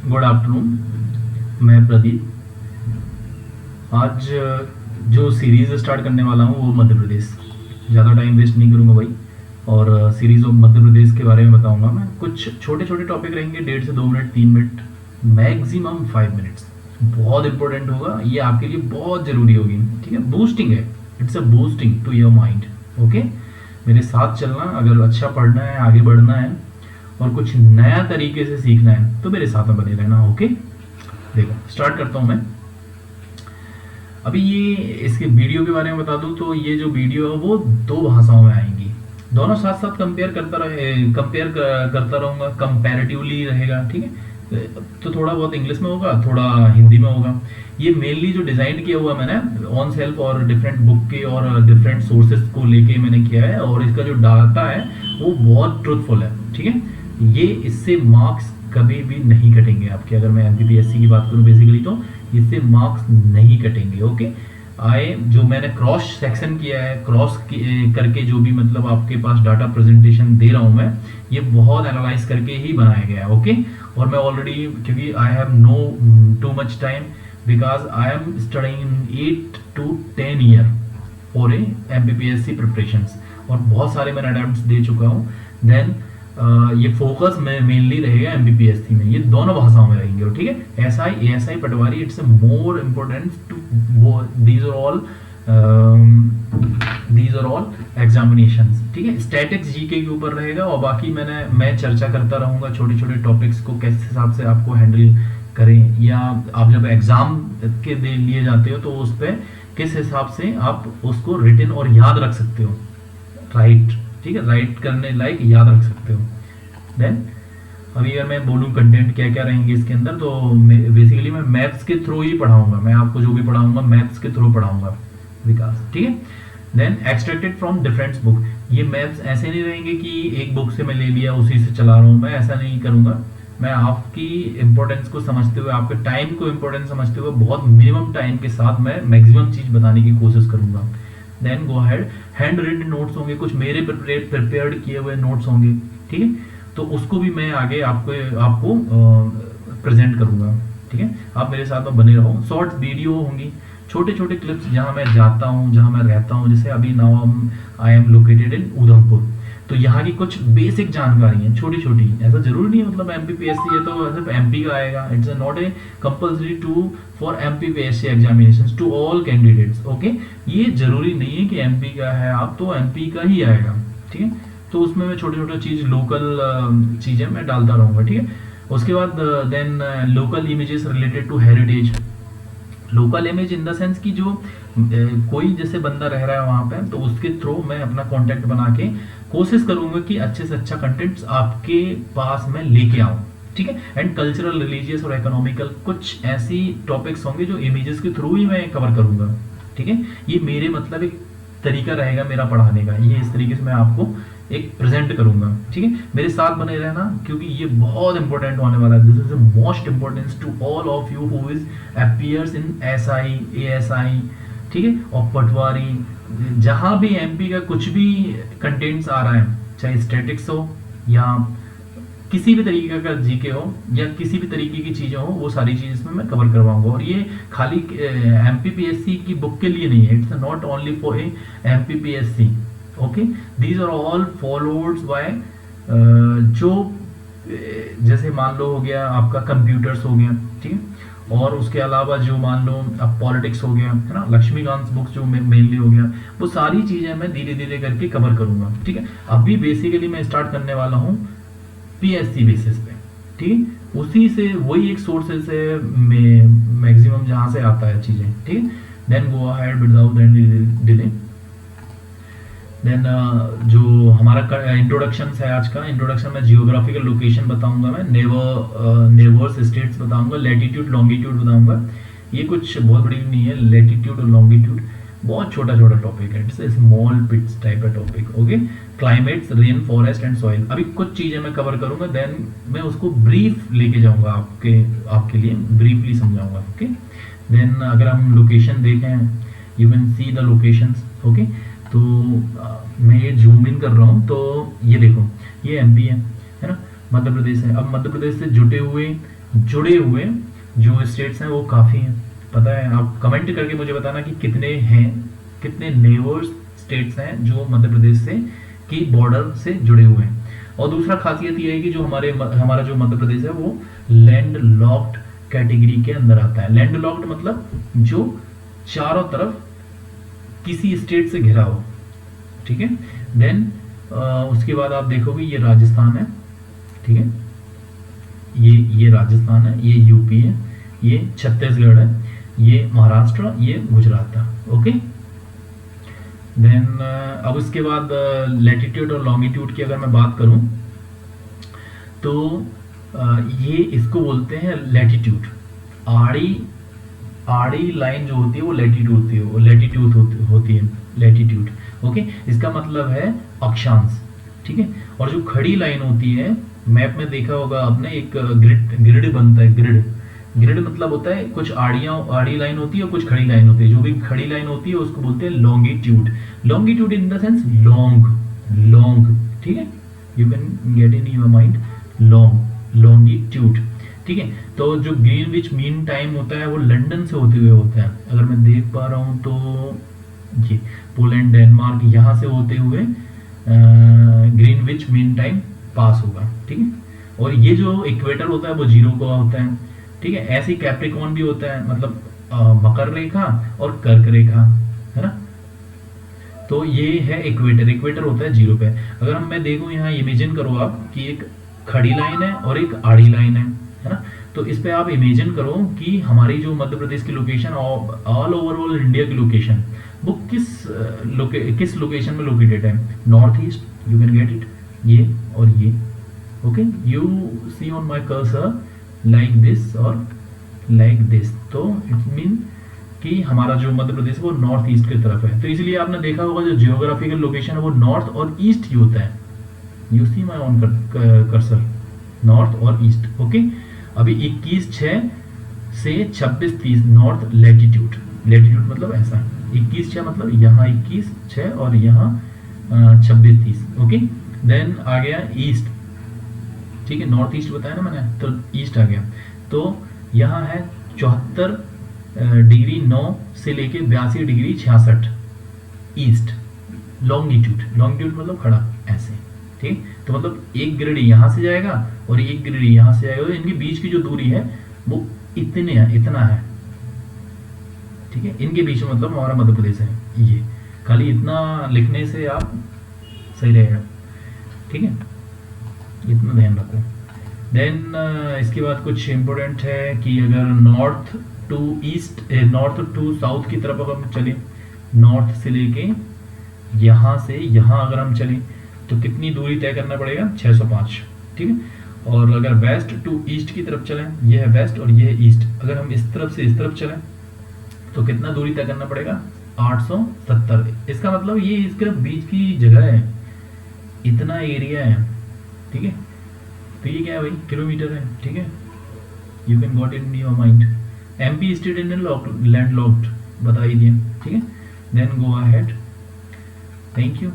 Good afternoon. मैं प्रदीप। आज जो सीरीज़ स्टार्ट करने वाला हूँ वो मध्य प्रदेश। ज़्यादा टाइम वेस्ट नहीं करूँगा भाई, और सीरीज़ ऑफ मध्य प्रदेश के बारे में बताऊँगा मैं। कुछ छोटे छोटे टॉपिक रहेंगे, 1.5 से 2 मिनट, 3 मिनट, मैक्सिमम 5 मिनट्स। बहुत इंपॉर्टेंट होगा, ये आपके लिए बहुत ज़रूरी होगी। ठीक है, बूस्टिंग है, it's a boosting to your mind. Okay, मेरे साथ चलना। अगर अच्छा पढ़ना है, आगे बढ़ना है और कुछ नया तरीके से सीखना है तो मेरे साथ में बने रहना। ओके, देखो स्टार्ट करता हूँ मैं। अभी ये इसके वीडियो के बारे में बता दूं तो ये जो वीडियो है वो 2 भाषाओं में आएंगी। दोनों साथ साथ करता रहूंगा, कंपैरेटिवली रहेगा। ठीक है, तो थोड़ा बहुत इंग्लिश में होगा, थोड़ा हिंदी में होगा। ये मेनली जो डिजाइन किया हुआ मैंने ऑन सेल्फ और डिफरेंट बुक के और डिफरेंट सोर्सेज को लेके मैंने किया है, और इसका जो डाटा है वो बहुत ट्रूथफुल है। ठीक है, ये इससे मार्क्स कभी भी नहीं कटेंगे आपके। अगर मैं एमपीपीएससी की बात करूं बेसिकली तो इससे मार्क्स नहीं कटेंगे। ओके, आए जो मैंने क्रॉस सेक्शन किया है, करके जो भी मतलब आपके पास डाटा प्रेजेंटेशन दे रहा हूं मैं, ये बहुत एनालाइज करके ही बनाया गया है। ओके, और मैं ऑलरेडी, क्योंकि I have no too much time, because I am studying 8 to 10 year for a MPPSC preparations, और बहुत सारे मैंने अटेम्प्ट्स दे चुका हूँ। देन ये फोकस में मेनली रहेगा एमपीपीएससी में। ये दोनों भाषाओं में रहेंगे। ठीक है, SI, ASI, patwari, it's more important to these are all examinations. ठीक है, स्टैटिक्स जीके के ऊपर रहेगा, और बाकी मैं चर्चा करता रहूंगा छोटे छोटे टॉपिक्स को किस हिसाब से आपको हैंडल करें, या आप जब एग्जाम के लिए जाते हो तो उस पर किस हिसाब से आप उसको रिटन और याद रख सकते हो। राइट, ठीक है, राइट करने लायक याद रख सकते हो। देन अभी अगर मैं बोलूँ कंटेंट क्या क्या रहेंगे इसके अंदर, तो बेसिकली मैं मैथ्स के थ्रू ही पढ़ाऊंगा। मैं आपको जो भी पढ़ाऊंगा मैथ्स के थ्रू पढ़ाऊंगा, विकास। ठीक है, then extracted from different book. ये मैथ्स ऐसे नहीं रहेंगे कि एक बुक से मैं ले लिया उसी से चला रहा हूँ, मैं ऐसा नहीं करूंगा। मैं आपकी इंपॉर्टेंस को समझते हुए, आपके टाइम को इंपॉर्टेंस समझते हुए, बहुत मिनिमम टाइम के साथ मैं मैक्सिमम चीज बताने की कोशिश करूंगा। Then go ahead, hand written notes होंगे, कुछ मेरे प्रिपेयर्ड किए हुए नोट्स होंगे। ठीक है, तो उसको भी मैं आगे आपको प्रेजेंट करूंगा। ठीक है, आप मेरे साथ में बने रहो। शॉर्ट वीडियो होंगी, छोटे छोटे क्लिप्स, जहां मैं जाता हूं, जहां मैं रहता हूं। जैसे अभी now I am located in Udhampur, तो यहाँ की कुछ बेसिक जानकारी है, छोटी छोटी। ऐसा जरूरी नहीं है मतलब एमपीपीएससी है तो सिर्फ एमपी का आएगा। It's not a compulsory to for MPPSC examinations to all candidates. Okay, ये जरूरी नहीं है कि एमपी का है आप तो एमपी का ही आएगा। ठीक है, तो उसमें मैं छोटे छोटे चीज, लोकल चीजें मैं डालता रहूंगा। ठीक है, उसके बाद then local images related to heritage. Local image in the sense कि जो कोई जैसे बंदा रह रहा है वहां पे, तो उसके थ्रू मैं अपना कांटेक्ट बना के कोशिश करूंगा कि अच्छे से अच्छा कंटेंट्स आपके पास में लेके आऊं। ठीक है, एंड कल्चरल, रिलीजियस और इकोनॉमिकल कुछ ऐसी टॉपिक्स होंगे जो इमेजेस के थ्रू ही मैं कवर करूंगा। ठीक है, ये मेरे मतलब एक तरीका रहेगा मेरा पढ़ाने का। ये इस तरीके से मैं आपको एक प्रेजेंट करूंगा। ठीक है, मेरे साथ बने रहना, क्योंकि ये बहुत इंपॉर्टेंट होने वाला है। This is the most importance to all of you who is appears in SI, ASI. ठीक है, और पटवारी, जहां भी एमपी का कुछ भी कंटेंट्स आ रहा है, चाहे स्टैटिक्स हो या किसी भी तरीके का जीके हो या किसी भी तरीके की चीजें हो, वो सारी चीज इसमें मैं कवर करवाऊंगा। और ये खाली एमपीपीएससी की बुक के लिए नहीं है, it's not only for a MPPSC. Okay, these are all followed by जो जैसे मान लो हो गया आपका कंप्यूटर्स हो गया। ठीक है, और उसके अलावा जो मान लो अब पॉलिटिक्स हो गया है ना, लक्ष्मीकांत बुक्स जो मेनली हो गया, वो सारी चीजें मैं धीरे धीरे करके कवर करूंगा। ठीक है, अभी बेसिकली मैं स्टार्ट करने वाला हूँ पीएससी बेसिस पे। ठीक है, उसी से वही एक सोर्सेस है मैक्सिमम जहां से आता है चीजें। ठीक है, then go ahead without any delay. Then जो हमारा इंट्रोडक्शन है आज का, इंट्रोडक्शन में जियोग्राफिकल लोकेशन बताऊंगा, मैं नेबर्स स्टेट्स बताऊंगा, लैटिट्यूड लॉन्गिट्यूड बताऊंगा। ये कुछ बहुत बड़ी नहीं है, लैटिट्यूड और लॉन्गिट्यूड बहुत छोटा छोटा टॉपिक है, इट्स स्मॉल पिट्स टाइप का topic. Okay, climates, rain forest and soil, अभी कुछ चीजें मैं कवर करूंगा। देन मैं उसको ब्रीफ लेके जाऊंगा आपके लिए, ब्रीफली समझाऊंगा। ओके, देन अगर हम लोकेशन देखें, you can see the locations. Okay, तो मैं ये जूम इन कर रहा हूँ, तो ये देखो, ये एमपी है ना, मध्य प्रदेश है। अब मध्य प्रदेश से जुटे हुए जुड़े हुए जो स्टेट्स हैं वो काफ़ी हैं। पता है, आप कमेंट करके मुझे बताना कि कितने हैं, कितने नेबर्स स्टेट्स हैं जो मध्य प्रदेश से की बॉर्डर से जुड़े हुए हैं। और दूसरा खासियत ये है कि जो हमारा जो मध्य प्रदेश है वो लैंड लॉक्ड कैटेगरी के अंदर आता है। लैंड लॉक्ड मतलब जो चारों तरफ किसी स्टेट से घिरा हो, ठीक है। देन उसके बाद आप देखोगे ये राजस्थान है, ठीक है, ये राजस्थान है, ये यूपी है, ये छत्तीसगढ़ है, ये महाराष्ट्र, ये गुजरात है। ओके। देन अब उसके बाद लैटिट्यूड और लॉन्गिट्यूड की अगर मैं बात करूं तो ये इसको बोलते हैं लैटिट्यूड। आड़ी लाइन जो होती है वो लैटिट्यूड होती है, वो लैटिट्यूड होती है लैटिट्यूड। ओके, इसका मतलब है अक्षांश, ठीक है। और जो खड़ी लाइन होती है, मैप में देखा होगा आपने, एक ग्रिड बनता है। ग्रिड मतलब होता है कुछ आड़ी लाइन होती है और कुछ खड़ी लाइन होती है। जो भी खड़ी लाइन होती है उसको बोलते हैं longitude. Longitude in the sense long, ठीक है, you can get in your mind longitude, ठीक है। तो जो ग्रीनविच मीन टाइम होता है वो लंदन से होते हुए होता है। अगर मैं देख पा रहा हूँ तो ये पोलैंड, डेनमार्क, यहाँ से होते हुए ग्रीनविच मीन टाइम पास होगा, ठीक है। और ये जो इक्वेटर होता है वो 0 का होता है, ठीक है। ऐसे ही कैप्रिकॉर्न भी होता है, मतलब मकर रेखा और कर्क रेखा, है ना। तो ये है इक्वेटर। इक्वेटर होता है 0 पे। अगर मैं देखूं यहाँ, इमेजिन करो आप कि एक खड़ी लाइन है और एक आड़ी लाइन है ना। तो इस पे आप इमेजिन करो कि हमारी जो मध्य प्रदेश की लोकेशन, ऑल ओवरऑल इंडिया की लोकेशन, वो किस लोकेशन में लोकेटेड है। North east, you can get it, ये और ये। Okay, you see on my cursor like this और लाइक दिस। तो इट मीन कि हमारा जो मध्य प्रदेश है वो नॉर्थ ईस्ट की तरफ है। तो इसलिए आपने देखा होगा जो जियोग्राफिकल लोकेशन है वो नॉर्थ और ईस्ट ही होता है। You see my on cursor, north और ईस्ट। ओके, अभी 21/6 से 26/30 नॉर्थ लैटिट्यूड। लैटिट्यूड मतलब ऐसा, 21/6 मतलब यहाँ 21/6 और यहाँ 26/30। ओके, देन आ गया ईस्ट, ठीक है। नॉर्थ ईस्ट बताया ना मैंने, तो ईस्ट आ गया। तो यहाँ है 74°9 से लेके 82°66 ईस्ट लॉन्गिट्यूड। लॉन्गिट्यूड मतलब खड़ा ऐसे, ठीक। तो मतलब एक ग्रिड यहाँ से जाएगा और एक ग्रिड यहाँ से जाएगा, तो इनके बीच की जो दूरी है वो इतना है, ठीक है। इनके बीच में मतलब हमारा मध्य प्रदेश है। ये खाली इतना लिखने से आप सही रहेगा, ठीक है, इतना ध्यान रखो। देन इसके बाद कुछ इम्पोर्टेंट है कि अगर नॉर्थ टू साउथ की तरफ अगर हम चले, नॉर्थ से लेके यहाँ से यहाँ अगर हम चलें तो कितनी दूरी तय करना पड़ेगा, 605, ठीक है। और अगर वेस्ट टू ईस्ट की तरफ चलें, ये है वेस्ट और ये है ईस्ट, अगर हम इस तरफ से इस तरफ चलें तो कितना दूरी तय करना पड़ेगा, 870। इसका मतलब ये इसके बीच की जगह है, इतना एरिया है, ठीक है। तो ये क्या है भाई, किलोमीटर है, ठीक है। You can got in your mind. MP state in landlocked बता ही दिया, ठीक है। Then go ahead, thank you.